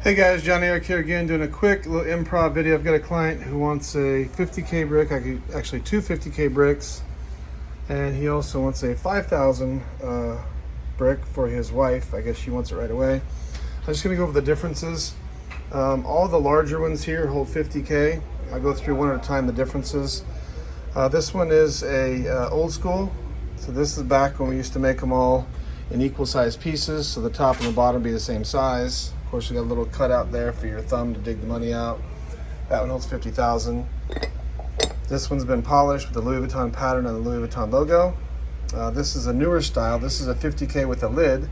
Hey guys, Johnny Eric here again, doing a quick little improv video. I've got a client who wants a 50K brick, actually two 50K bricks, and he also wants a 5,000 brick for his wife. I guess she wants it right away. I'm just gonna go over the differences. All the larger ones here hold 50K. I'll go through one at a time the differences. This one is a old school. So this is back when we used to make them all in equal size pieces, so the top and the bottom be the same size. Of course, you got a little cutout there for your thumb to dig the money out. That one holds 50,000. This one's been polished with the Louis Vuitton pattern and the Louis Vuitton logo. This is a newer style. This is a 50K with a lid.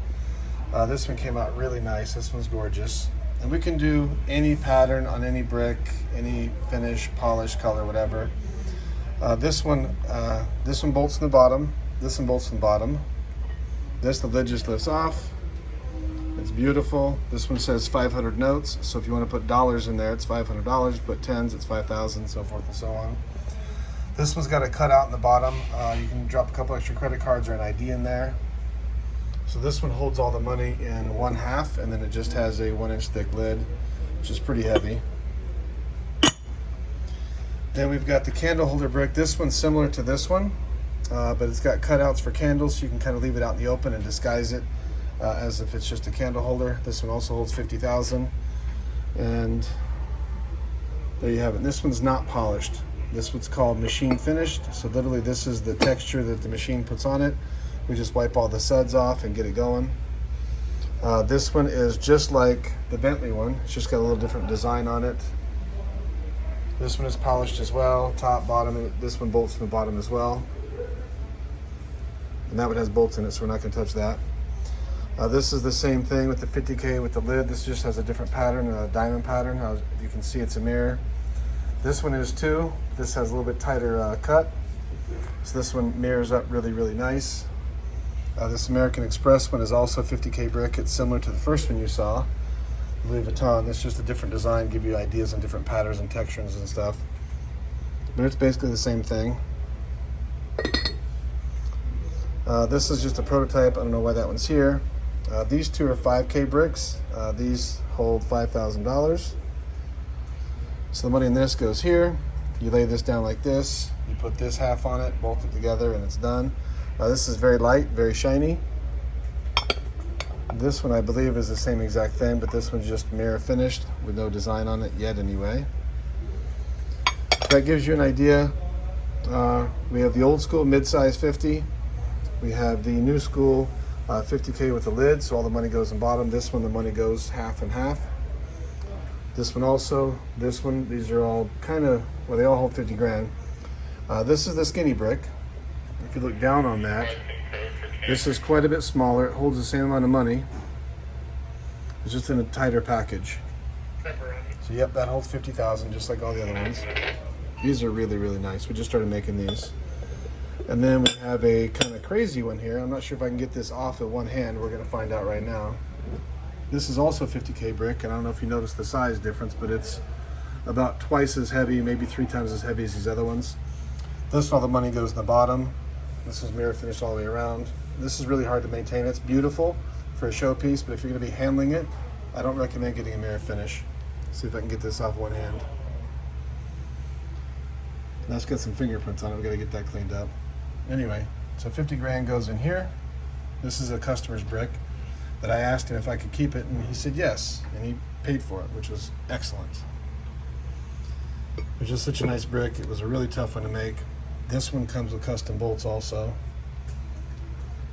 This one came out really nice. This one's gorgeous. And we can do any pattern on any brick, any finish, polish, color, whatever. This one bolts in the bottom. This one bolts in the bottom. The lid just lifts off. It's beautiful. This one says 500 notes, so if you want to put dollars in there, it's $500. Put tens, it's 5,000, so forth and so on. This one's got a cutout in the bottom. You can drop a couple extra credit cards or an ID in there. So this one holds all the money in 1/2, and then it just has a 1-inch thick lid, which is pretty heavy. Then we've got the candle holder brick. This one's similar to this one, but it's got cutouts for candles, so you can kind of leave it out in the open and disguise it as if it's just a candle holder. This one also holds 50,000, and there you have it. This one's not polished. This one's called machine finished. So literally this is the texture that the machine puts on it. We just wipe all the suds off and get it going. This one is just like the Bentley one. It's just got a little different design on it. This one is polished as well, top, bottom. This one bolts from the bottom as well. And that one has bolts in it, so we're not going to touch that. This is the same thing with the 50K with the lid. This just has a different pattern, a diamond pattern. You can see it's a mirror. This one is too. This has a little bit tighter cut. So this one mirrors up really, really nice. This American Express one is also 50K brick. It's similar to the first one you saw, Louis Vuitton. It's just a different design, give you ideas on different patterns and textures and stuff. But it's basically the same thing. This is just a prototype. I don't know why that one's here. These two are 5K bricks. These hold $5,000. So the money in this goes here. You lay this down like this. You put this half on it, bolt it together, and it's done. This is very light, very shiny. This one I believe is the same exact thing, but this one's just mirror finished with no design on it yet anyway. So that gives you an idea. We have the old school mid-size 50. We have the new school 50K with the lid, so all the money goes in bottom. This one, the money goes half and half. This one also, this one, these are all kind of, well, they all hold 50 grand. This is the skinny brick. If you look down on that, this is quite a bit smaller. It holds the same amount of money. It's just in a tighter package. So yep, that holds 50,000, just like all the other ones. These are really, really nice. We just started making these. And then we have a kind of crazy one here. I'm not sure if I can get this off at one hand. We're going to find out right now. This is also 50K brick, and I don't know if you noticed the size difference, but it's about twice as heavy, maybe 3 times as heavy as these other ones. This one, all the money goes in the bottom. This is mirror finished all the way around. This is really hard to maintain. It's beautiful for a showpiece, but if you're going to be handling it, I don't recommend getting a mirror finish. Let's see if I can get this off one hand. That's got some fingerprints on it. We've got to get that cleaned up. Anyway, so 50 grand goes in here. This is a customer's brick that I asked him if I could keep it, and he said yes, and he paid for it, which was excellent. It was just such a nice brick. It was a really tough one to make. This one comes with custom bolts also.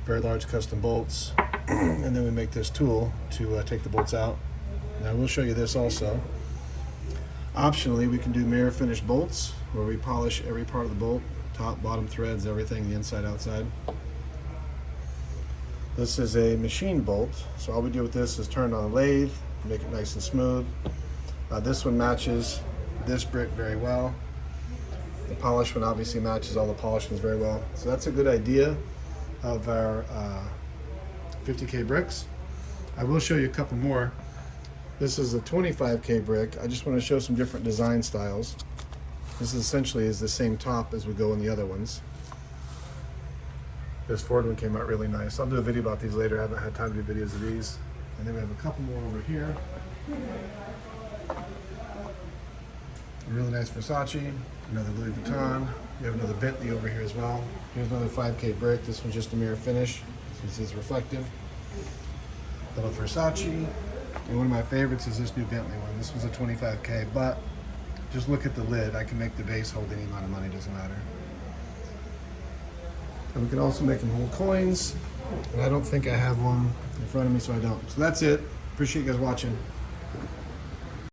Very large custom bolts. And then we make this tool to take the bolts out. And I will show you this also. Optionally, we can do mirror finished bolts where we polish every part of the bolt. Top, bottom threads, everything, the inside, outside. This is a machine bolt, so all we do with this is turn on a lathe, make it nice and smooth. This one matches this brick very well. The polished one obviously matches all the polished ones very well. So that's a good idea of our 50K bricks. I will show you a couple more. This is a 25K brick. I just want to show some different design styles. This essentially is the same top as would go in the other ones. This Ford one came out really nice. I'll do a video about these later. I haven't had time to do videos of these. And then we have a couple more over here. A really nice Versace, another Louis Vuitton. We have another Bentley over here as well. Here's another 5K brick. This one's just a mirror finish. This is reflective. Little Versace. And one of my favorites is this new Bentley one. This was a 25K, but just look at the lid. I can make the base hold any amount of money, doesn't matter. And we can also make them hold coins. And I don't think I have one in front of me, so I don't. So that's it. Appreciate you guys watching.